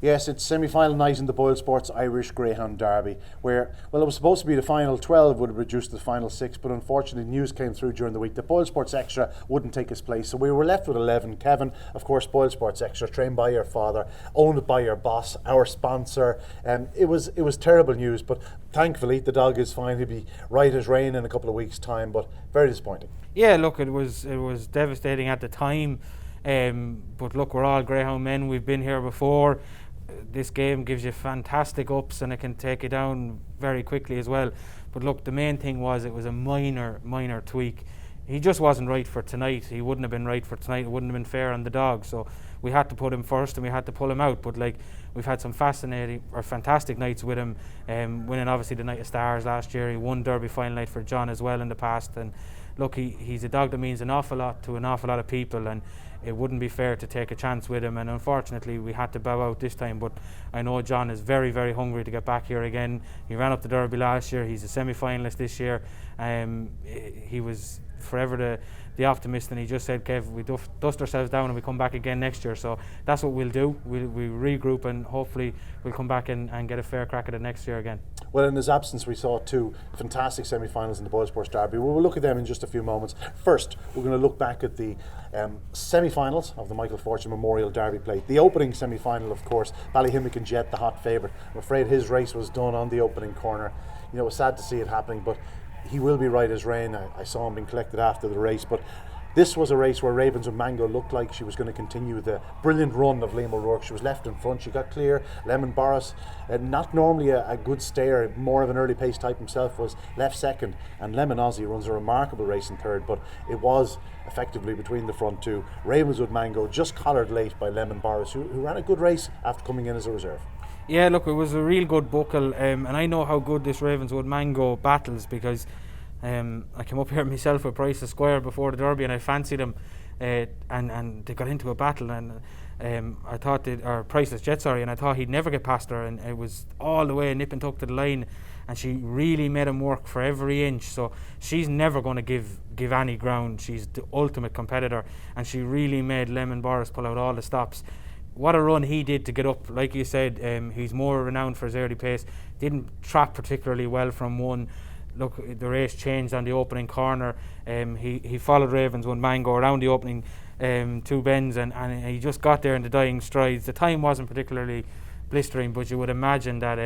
Yes, it's semi-final night in the BoyleSports Irish Greyhound Derby, where, well, it was supposed to be the final 12 would have reduced to the final 6, but unfortunately news came through during the week that BoyleSports Extra wouldn't take its place, so we were left with 11. Kevin, of course, BoyleSports Extra, trained by your father, owned by your boss, our sponsor. It was terrible news, but thankfully the dog is fine. He'll be right as rain in a couple of weeks' time, but very disappointing. Yeah, look, it was devastating at the time, but look, we're all greyhound men. We've been here before. This game gives you fantastic ups and it can take you down very quickly as well. But look, the main thing was it was a minor tweak. He just wasn't right for tonight. He wouldn't have been right for tonight. It wouldn't have been fair on the dog. So we had to put him first and we had to pull him out. But like, we've had some fantastic nights with him. Winning obviously the Night of Stars last year. He won Derby final night for John as well in the past. And look, he's a dog that means an awful lot to an awful lot of people, and it wouldn't be fair to take a chance with him, and unfortunately we had to bow out this time. But I know John is very hungry to get back here again. He ran up the Derby last year. He's a semi-finalist this year. He was forever the optimist, and he just said, Kev, we dust ourselves down and we come back again next year. So that's what we'll do. We'll regroup and hopefully we'll come back and get a fair crack at it next year again. Well, in his absence, we saw two fantastic semi-finals in the BoyleSports Derby. We will look at them in just a few moments. First, we're going to look back at the semi-finals of the Michael Fortune Memorial Derby Plate. The opening semi-final, of course, Ballyhimmack Jet, the hot favourite. I'm afraid his race was done on the opening corner. You know, it was sad to see it happening, but he will be right as rain. I saw him being collected after the race, but this was a race where Ravens with Mango looked like she was going to continue the brilliant run of Liam O'Rourke. She was left in front, she got clear. Lemon Boris, not normally a good stayer, more of an early pace type himself, was left second, and Lemon Aussie runs a remarkable race in third, but it was effectively between the front two. Ravens with Mango just collared late by Lemon Boris, who ran a good race after coming in as a reserve. Yeah, look, it was a real good buckle, and I know how good this Ravenswood Mango battles, because I came up here myself with Price Esquire before the Derby and I fancied him, and they got into a battle, and I thought Priceless Jet, and I thought he'd never get past her, and it was all the way nip and tuck to the line, and she really made him work for every inch. So she's never going to give any ground. She's the ultimate competitor, and she really made Lemon Boris pull out all the stops. What a run he did to get up. Like you said, he's more renowned for his early pace. Didn't trap particularly well from one. Look, the race changed on the opening corner. He followed Ravens with Mango around the opening two bends, and he just got there in the dying strides. The time wasn't particularly blistering, but you would imagine that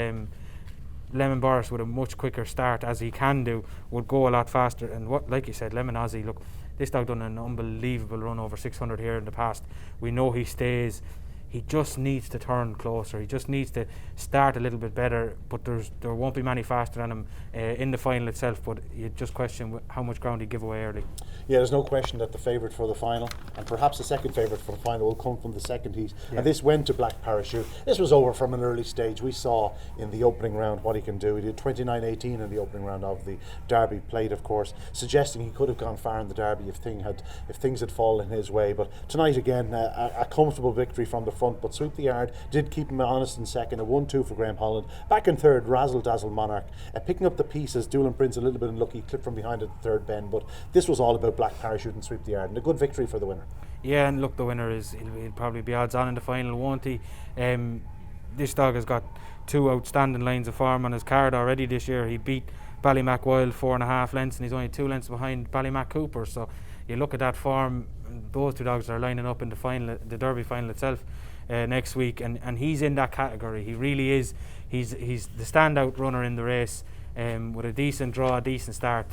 Lemon Boris, with a much quicker start, as he can do, would go a lot faster. And what, like you said, Lemon Aussie, look, this dog done an unbelievable run over 600 here in the past. We know he stays. He just needs to turn closer. He just needs to start a little bit better, but there won't be many faster than him in the final itself, but you just question how much ground he'd give away early. Yeah, there's no question that the favourite for the final, and perhaps the second favourite for the final, will come from the second heat. Yeah. And this went to Black Parachute. This was over from an early stage. We saw in the opening round what he can do. He did 29.18 in the opening round of the Derby Plate, of course, suggesting he could have gone far in the Derby if things had fallen his way. But tonight again, a comfortable victory from the front, but Sweep the Yard did keep him honest in second. A 1-2 for Graham Holland. Back in third, Razzle Dazzle Monarch, picking up the pieces. Doolin Prince a little bit unlucky, clipped from behind at the third bend, but this was all about Black Parachute and Sweep the Yard, and a good victory for the winner. Yeah, and look, the winner he'll probably be odds on in the final, won't he? This dog has got two outstanding lines of form on his card already this year. He beat Ballymac Wild 4.5 lengths, and he's only 2 lengths behind Ballymac Cooper. So you look at that form, those two dogs are lining up in the final, the Derby final itself next week, and he's in that category. He really is. He's the standout runner in the race. With a decent draw, a decent start,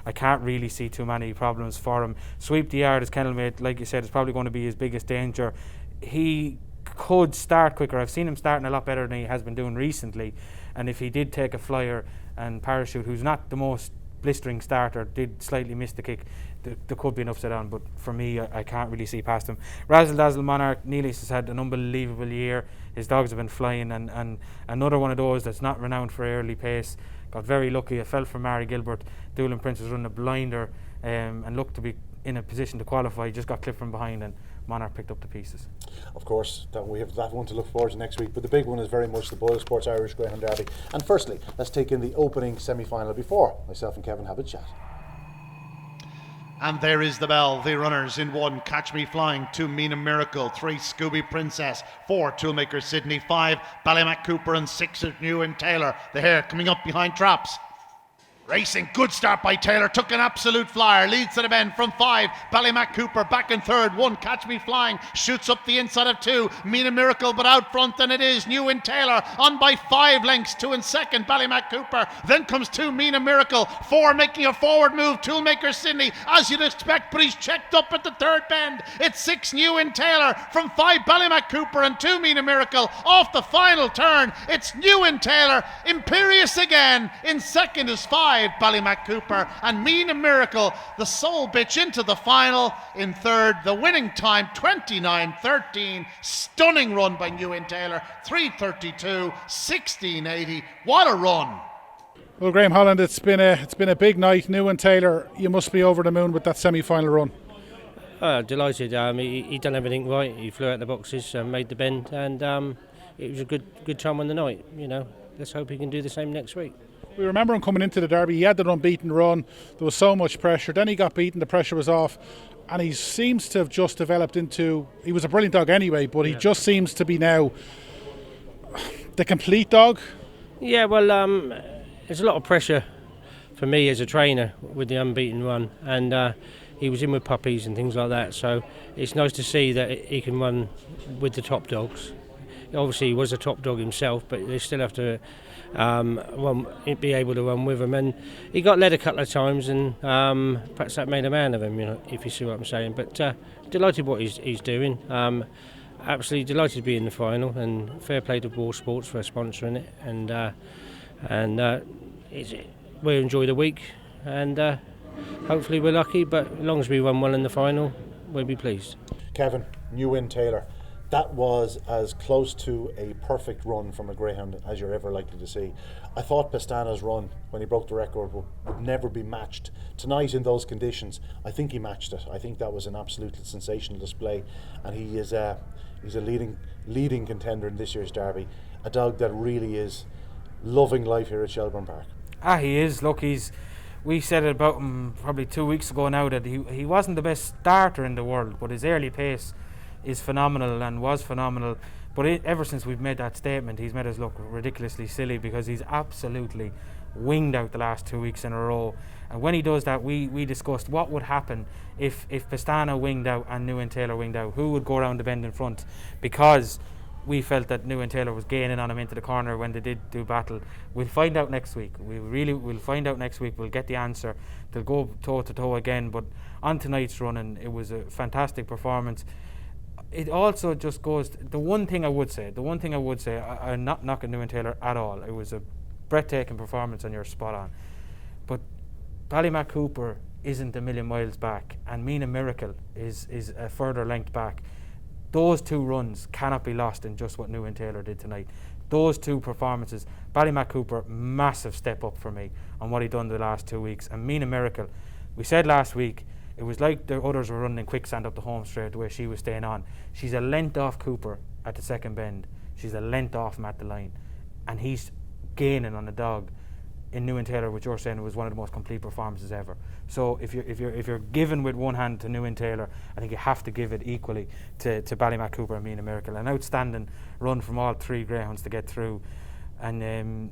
I can't really see too many problems for him. Sweep the Yard, his kennelmate, like you said, is probably going to be his biggest danger. He could start quicker. I've seen him starting a lot better than he has been doing recently, and if he did take a flyer, and Parachute, who's not the most blistering starter, did slightly miss the kick, there could be an upside down, but for me, I can't really see past him. Razzle Dazzle Monarch, Neely's has had an unbelievable year. His dogs have been flying, and another one of those that's not renowned for early pace. Got very lucky. I fell for Mary Gilbert. Doolin Prince was running a blinder and looked to be in a position to qualify. Just got clipped from behind, and Monarch picked up the pieces. Of course, we have that one to look forward to next week, but the big one is very much the BoyleSports Irish Greyhound Derby. And firstly, let's take in the opening semi-final before myself and Kevin have a chat. And there is the bell. The runners in 1, Catch Me Flying, 2, Mina Miracle, 3, Scooby Princess, 4, Toolmaker Sydney, 5, Ballymac Cooper, and 6 is New and Taylor. The hare coming up behind Traps. Racing, good start by Taylor, took an absolute flyer, leads to the bend from 5, Ballymac Cooper back in 3rd, 1, Catch Me Flying, shoots up the inside of 2, Mina Miracle, but out front, and it is New and Taylor, on by 5 lengths, 2 in 2nd, Ballymac Cooper, then comes 2, Mina Miracle, 4 making a forward move, Toolmaker Sydney, as you'd expect, but he's checked up at the 3rd bend, it's 6, New and Taylor, from 5, Ballymac Cooper, and 2, Mina Miracle, off the final turn, it's New and Taylor, imperious again, in 2nd is 5, Ballymac Cooper, and Mina Miracle, the sole bitch, into the final in 3rd. The winning time 29:13. Stunning run by New and Taylor, 3:32, 16:80. What a run! Well, Graham Holland, it's been a big night. New and Taylor, you must be over the moon with that semi-final run. Delighted. He done everything right. He flew out the boxes, made the bend, and it was a good time on the night. You know, let's hope he can do the same next week. We remember him coming into the Derby. He had that unbeaten run. There was so much pressure. Then he got beaten. The pressure was off, and he seems to have just developed into. He was a brilliant dog anyway, but he just seems to be now the complete dog. Yeah, well, there's a lot of pressure for me as a trainer with the unbeaten run, and he was in with puppies and things like that. So it's nice to see that he can run with the top dogs. Obviously, he was a top dog himself, but they still have to. Be able to run with him, and he got led a couple of times, and perhaps that made a man of him, you know, if you see what I'm saying. But delighted what he's doing. Absolutely delighted to be in the final, and fair play to BoyleSports for sponsoring it, and we enjoy the week, and hopefully we're lucky. But as long as we run well in the final, we'll be pleased. Kevin, New and Taylor. That was as close to a perfect run from a greyhound as you're ever likely to see. I thought Pastana's run, when he broke the record, would never be matched. Tonight, in those conditions, I think he matched it. I think that was an absolutely sensational display, and he's a leading contender in this year's Derby. A dog that really is loving life here at Shelbourne Park. He is. Look, we said it about him probably 2 weeks ago now, that he wasn't the best starter in the world, but his early pace is phenomenal and was phenomenal. But ever since we've made that statement, he's made us look ridiculously silly, because he's absolutely winged out the last 2 weeks in a row. And when he does that, we discussed what would happen if Pastana winged out and New and Taylor winged out. Who would go around the bend in front? Because we felt that New and Taylor was gaining on him into the corner when they did do battle. We'll find out next week. We'll find out next week. We'll get the answer. They'll go toe to toe again. But on tonight's running, it was a fantastic performance. It also just goes, the one thing I would say, I'm not knocking New and Taylor at all. It was a breathtaking performance, and you're spot on. But Ballymac Cooper isn't a million miles back, and Mina Miracle is a further length back. Those two runs cannot be lost in just what New and Taylor did tonight. Those two performances, Ballymac Cooper, massive step up for me on what he done the last 2 weeks. And Mina Miracle, we said last week, it was like the others were running in quicksand up the home straight the way she was staying on. She's a length off Cooper at the second bend. She's a length off him at the line. And he's gaining on the dog in New and Taylor, which you're saying was one of the most complete performances ever. So if you're giving with one hand to New and Taylor, I think you have to give it equally to Ballymac Cooper and Mina Miracle. An outstanding run from all three greyhounds to get through. And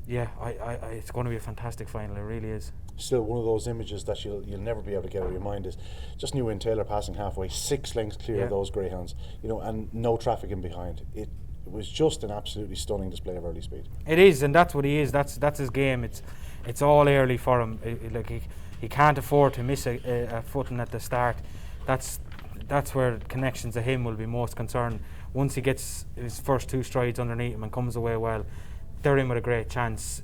it's going to be a fantastic final. It really is. Still, one of those images that you'll never be able to get out of your mind is just New and Taylor passing halfway, 6 lengths clear of those greyhounds, and no traffic in behind. It was just an absolutely stunning display of early speed. It is, and that's what he is. That's his game. It's all early for him. He can't afford to miss a footing at the start. That's where connections to him will be most concerned. Once he gets his first 2 strides underneath him and comes away well, they're in with a great chance.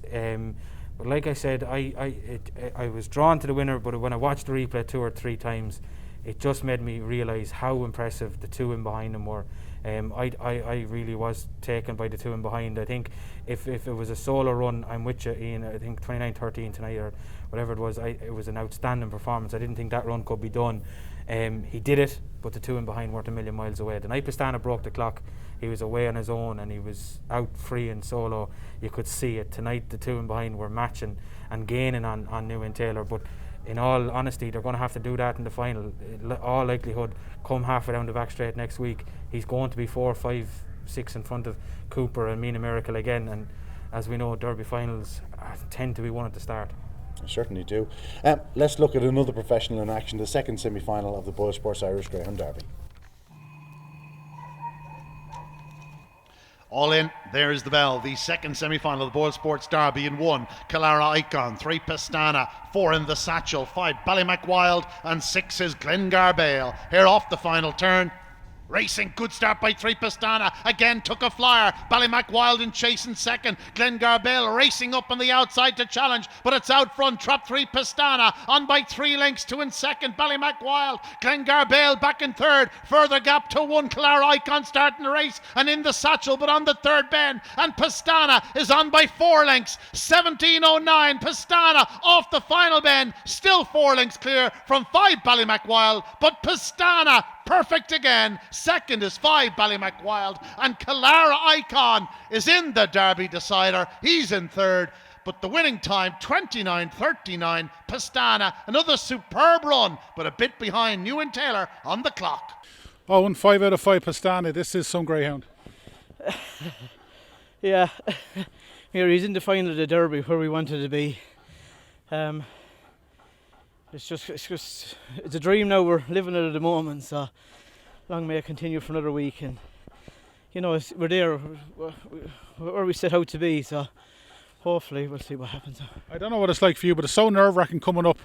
But like I said, I was drawn to the winner, but when I watched the replay 2 or 3 times, it just made me realise how impressive the 2 in behind him were. I really was taken by the 2 in behind. I think if it was a solo run, I'm with you, Ian. I think 29-13 tonight or whatever it was. It was an outstanding performance. I didn't think that run could be done. He did it, but the 2 in behind weren't a million miles away. The night Pastana broke the clock, he was away on his own and he was out free and solo. You could see it. Tonight the 2 in behind were matching and gaining on New and Taylor. But in all honesty, they're going to have to do that in the final. All likelihood, come halfway down the back straight next week, he's going to be 4, 5, 6 in front of Cooper and Mina Miracle again. And as we know, Derby finals tend to be won at the start. I certainly do. Let's look at another professional in action, the second semi-final of the BoyleSports Irish Greyhound Derby. All in, there's the bell. The second semi-final of the BoyleSports Derby in 1, Callara Icon, 3, Pastana, 4 in the Satchel, 5, Ballymacwild, and 6 is Glengar Bale. Here off the final turn. Racing, good start by 3, Pastana. Again took a flyer. Ballymacwild in chase in second. Glengar Bale racing up on the outside to challenge, but it's out front. Trap 3, Pastana. On by 3 lengths, 2 in second. Ballymacwild. Glengar Bale back in third. Further gap to 1. Callara Icon starting the race and in the Satchel, but on the third bend. And Pastana is on by 4 lengths. 17:09. Pastana off the final bend. Still 4 lengths clear from 5 Ballymacwild, but Pastana perfect again. Second is 5 Ballymacwild, and Callara Icon is in the Derby decider. He's in third, but the winning time 29:39. Pastana, another superb run, but a bit behind New and Taylor on the clock. Oh, and 5 out of 5 Pastana. This is some greyhound. Yeah, here he's in the final of the Derby where we wanted to be. It's a dream now. We're living it at the moment, so long may it continue for another week. And you know, we're there where we set out to be, so hopefully we'll see what happens. I don't know what it's like for you, but it's so nerve-wracking coming up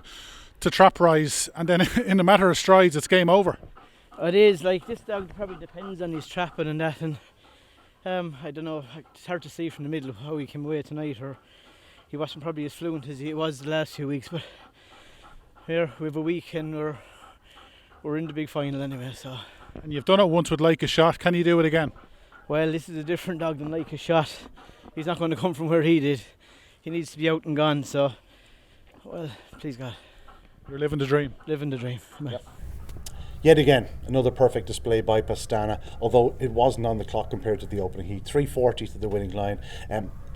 to trap rise, and then in a matter of strides it's game over. It is, like, this dog probably depends on his trapping and that, and I don't know, it's hard to see from the middle of how he came away tonight, or he wasn't probably as fluent as he was the last few weeks, but here we have a week and we're in the big final anyway. So. And you've done it once with Like a Shot. Can you do it again? Well, this is a different dog than Like a Shot. He's not going to come from where he did. He needs to be out and gone. So, well, please God. You're living the dream. Living the dream. Yep. Yet again, another perfect display by Pastana, although it wasn't on the clock compared to the opening heat. 3:40 to the winning line.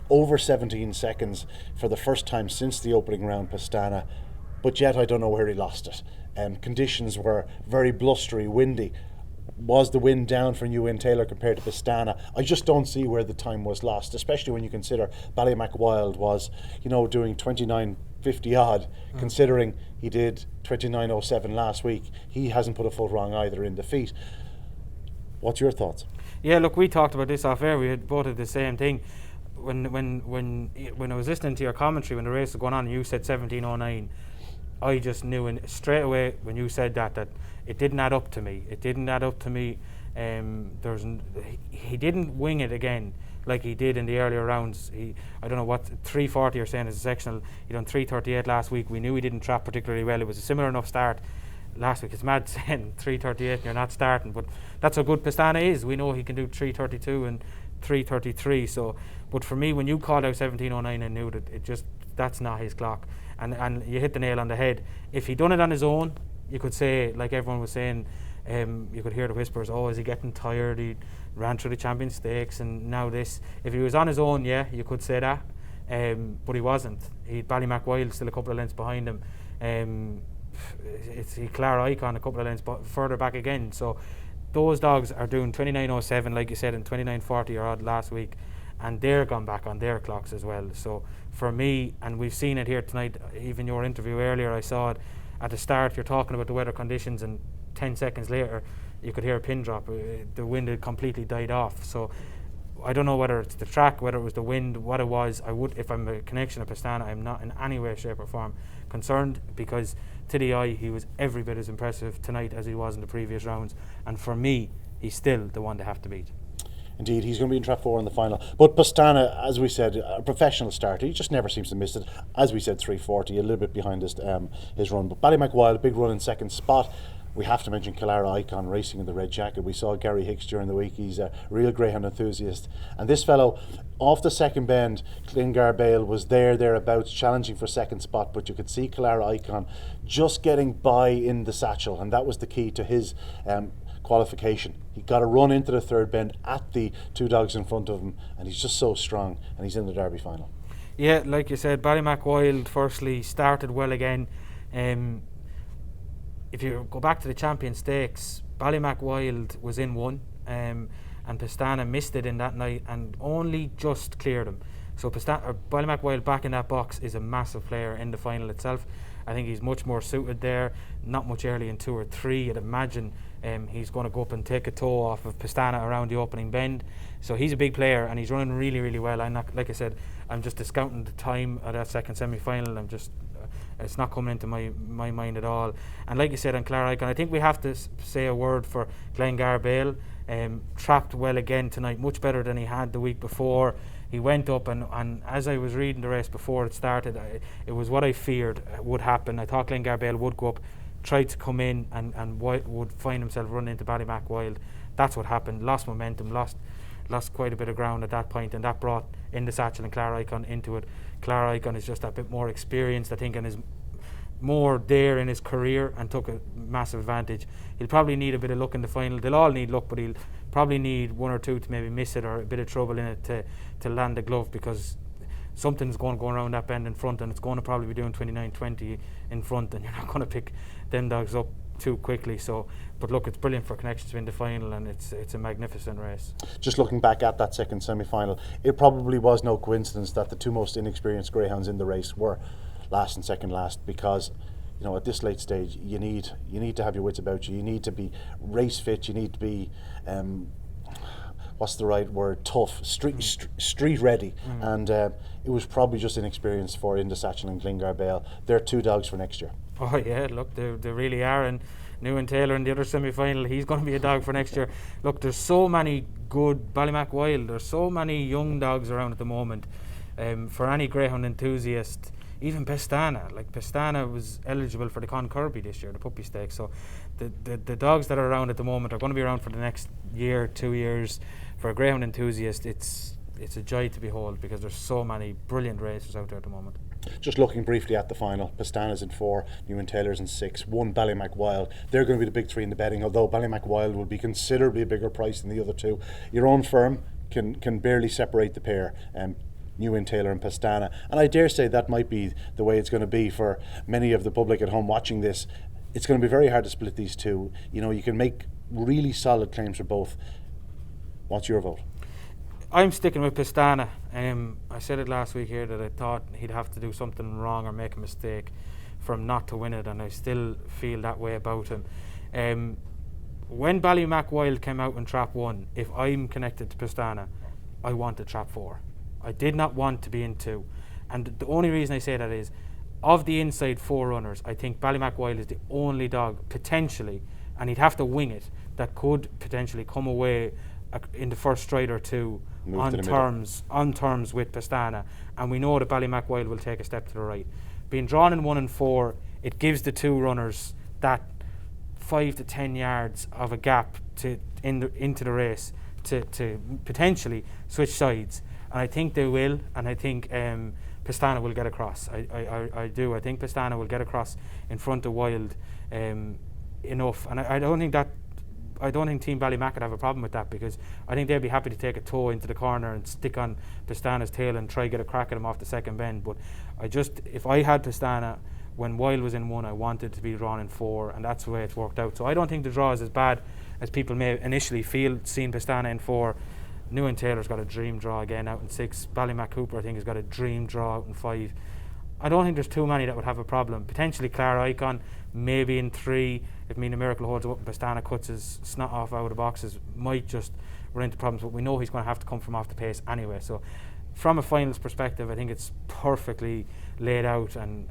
Over 17 seconds for the first time since the opening round, Pastana. But yet I don't know where he lost it. Conditions were very blustery, windy. Was the wind down for New and Taylor compared to Pastana? I just don't see where the time was lost, especially when you consider Ballymacwild was, doing 29:50 odd, considering he did 29:07 last week. He hasn't put a foot wrong either in defeat. What's your thoughts? Yeah, look, we talked about this off air. We had both of the same thing. When I was listening to your commentary when the race was going on and you said 17:09, I just knew straight away when you said that it didn't add up to me. It didn't add up to me. He didn't wing it again like he did in the earlier rounds. I don't know what 3:40 you're saying is a sectional. He done 3:38 last week. We knew he didn't trap particularly well. It was a similar enough start last week. It's mad saying 3:38 and you're not starting, but that's how good Pastana is. We know he can do 3:32 and 3:33. So, but for me, when you called out 17:09, I knew that that's not his clock. And you hit the nail on the head. If he'd done it on his own, you could say, like everyone was saying, you could hear the whispers, oh, is he getting tired? He ran through the Champion Stakes and now this. If he was on his own, yeah, you could say that. But he wasn't. He had Ballymacwild still a couple of lengths behind him. He Callara Icon a couple of lengths further back again. So those dogs are doing 29:07, like you said, and 29:40 or odd last week. And they're gone back on their clocks as well. So for me, and we've seen it here tonight, even your interview earlier, I saw it at the start, you're talking about the weather conditions and 10 seconds later you could hear a pin drop. The wind had completely died off. So I don't know whether it's the track, whether it was the wind, what it was. If I'm a connection of Pastana, I'm not in any way, shape or form concerned, because to the eye he was every bit as impressive tonight as he was in the previous rounds, and for me he's still the one to have to beat. Indeed, he's going to be in trap 4 in the final. But Pastana, as we said, a professional starter. He just never seems to miss it. As we said, 3:40, a little bit behind his run. But Ballymacwild, a big run in second spot. We have to mention Callara Icon racing in the red jacket. We saw Gary Hicks during the week. He's a real greyhound enthusiast. And this fellow, off the second bend, Glengar Bale was thereabouts, challenging for second spot. But you could see Callara Icon just getting by in the Satchel. And that was the key to his qualification. He got a run into the third bend at the two dogs in front of him, and he's just so strong, and he's in the Derby final. Yeah, like you said, Ballymacwild firstly started well again. If you go back to the Champion Stakes, Ballymac Wild was in one, and Pastana missed it in that night and only just cleared him. So Ballymac Wild back in that box is a massive player in the final itself. I think he's much more suited there, not much early in 2 or 3. I'd imagine he's going to go up and take a toe off of Pastana around the opening bend. So he's a big player and he's running really, really well. Like I said, I'm just discounting the time of that second semi-final. It's not coming into my mind at all. And like you said on Clara Icon, I think we have to say a word for Glengar Bale. Trapped well again tonight, much better than he had the week before. He went up and as I was reading the race before it started, it was what I feared would happen. I thought Glengar Bale would go up, try to come in and would find himself running into Ballymac Wild. That's what happened. Lost momentum, lost quite a bit of ground at that point, and that brought in the Satchel and Clara Icon into it. Clara Icon is just a bit more experienced, I think, and is more there in his career and took a massive advantage. He'll probably need a bit of luck in the final. They'll all need luck, but he'll probably need 1 or 2 to maybe miss it or a bit of trouble in it to land the glove, because something's going to go around that bend in front and it's going to probably be doing 29-20 in front, and you're not going to pick them dogs up too quickly. So, but look, it's brilliant for Connections to win the final, and it's a magnificent race. Just looking back at that second semi-final, it probably was no coincidence that the 2 most inexperienced greyhounds in the race were last and second last, because at this late stage you need to have your wits about you. You need to be race fit. You need to be what's the right word, tough, street ready. And it was probably just inexperience for Inda Satchel and Glengar Bale. They're 2 dogs for next year. Oh yeah, look, they really are. And Newen Taylor in the other semi-final, he's going to be a dog for next year. Look, there's so many good Ballymac Wild, there's so many young dogs around at the moment. For any greyhound enthusiast, even Pastana was eligible for the Con Kirby this year, the Puppy Stakes. So the dogs that are around at the moment are going to be around for the next year, 2 years. For a greyhound enthusiast, it's a joy to behold, because there's so many brilliant racers out there at the moment. Just looking briefly at the final, Pastana's in 4, Newen Taylor's in 6, 1 Ballymac Wild. They're going to be the big 3 in the betting, although Ballymac Wild will be considerably a bigger price than the other 2. Your own firm can barely separate the pair. Newen Taylor and Pastana, and I dare say that might be the way it's going to be for many of the public at home watching this. It's going to be very hard to split these 2. You can make really solid claims for both. What's your vote? I'm sticking with Pastana. I said it last week here that I thought he'd have to do something wrong or make a mistake for him not to win it, and I still feel that way about him. When Ballymac Wild came out in trap 1, if I'm connected to Pastana, I wanted trap 4. I did not want to be in 2, and the only reason I say that is, of the inside 4 runners, I think Ballymac Wild is the only dog potentially, and he'd have to wing it, that could potentially come away in the first stride or 2 on terms with Pastana, and we know that Ballymac Wild will take a step to the right. Being drawn in 1 and 4, it gives the 2 runners that 5 to 10 yards of a gap into the race to potentially switch sides. And I think they will, and I think Pastana will get across. I do. I think Pastana will get across in front of Wild enough, and I don't think Team Ballymac would have a problem with that, because I think they'd be happy to take a toe into the corner and stick on Pastana's tail and try to get a crack at him off the second bend. But if I had Pastana when Wild was in 1, I wanted to be drawn in 4, and that's the way it's worked out. So I don't think the draw is as bad as people may initially feel, seeing Pastana in 4. Newen Taylor's got a dream draw again out in 6. Ballymac Cooper, I think, has got a dream draw out in 5. I don't think there's too many that would have a problem. Potentially Clara Icon, maybe in 3, if Mina Miracle holds up and Pastana cuts his snot off out of the boxes, might just run into problems, but we know he's going to have to come from off the pace anyway. So from a finals perspective, I think it's perfectly laid out, and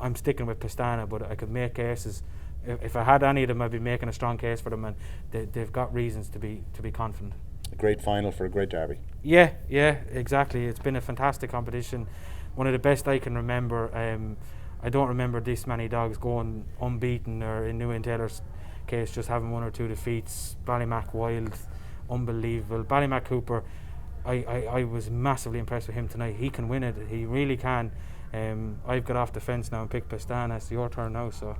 I'm sticking with Pastana, but I could make cases. If I had any of them, I'd be making a strong case for them, and they've got reasons to be confident. A great final for a great derby. Yeah, exactly. It's been a fantastic competition, one of the best I can remember. I don't remember this many dogs going unbeaten, or in Newen Taylor's case, just having 1 or 2 defeats. Ballymac Wild, unbelievable. Ballymac Cooper, I was massively impressed with him tonight. He can win it, he really can. I've got off the fence now and picked Pastana. It's your turn now, so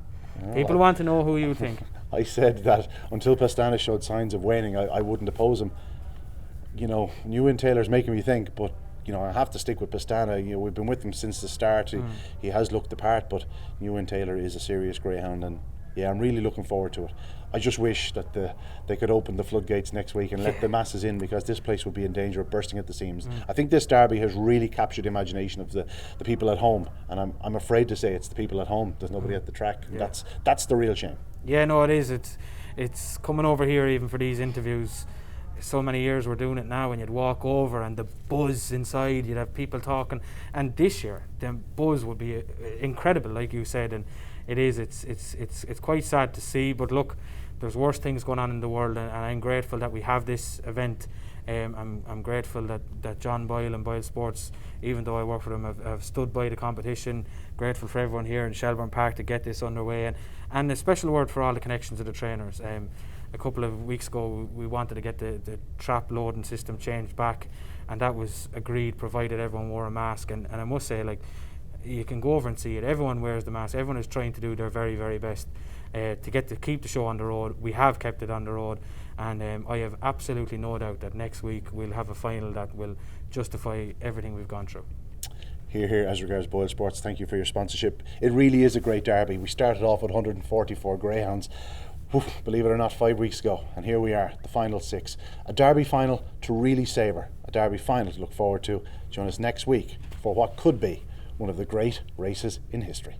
people want to know who you think. I said that until Pastana showed signs of waning, I wouldn't oppose him. Newen Taylor's making me think, but I have to stick with Pastana. We've been with him since the start. He has looked the part, but New Taylor is a serious greyhound, and yeah, I'm really looking forward to it. I just wish that they could open the floodgates next week and let the masses in, because this place would be in danger of bursting at the seams. I think this derby has really captured the imagination of the people at home, and I'm afraid to say it's the people at home. There's nobody at the track. Yeah. That's the real shame. Yeah, no, it is. It's coming over here even for these interviews. So many years we're doing it now, and you'd walk over and the buzz inside, you'd have people talking, and this year the buzz would be incredible, like you said, and it's quite sad to see, but look, there's worse things going on in the world, and I'm grateful that we have this event. I'm grateful that John Boyle and BoyleSports, even though I work for them, have stood by the competition. Grateful for everyone here in Shelbourne Park to get this underway, and a special word for all the connections of the trainers. A couple of weeks ago we wanted to get the trap loading system changed back, and that was agreed provided everyone wore a mask, and I must say, like, you can go over and see it, everyone wears the mask, everyone is trying to do their very, very best to keep the show on the road. We have kept it on the road, and I have absolutely no doubt that next week we'll have a final that will justify everything we've gone through. Here, as regards BoyleSports, thank you for your sponsorship. It really is a great derby. We started off with 144 greyhounds, believe it or not, 5 weeks ago, and here we are, the final 6. A derby final to really savour, a derby final to look forward to. Join us next week for what could be one of the great races in history.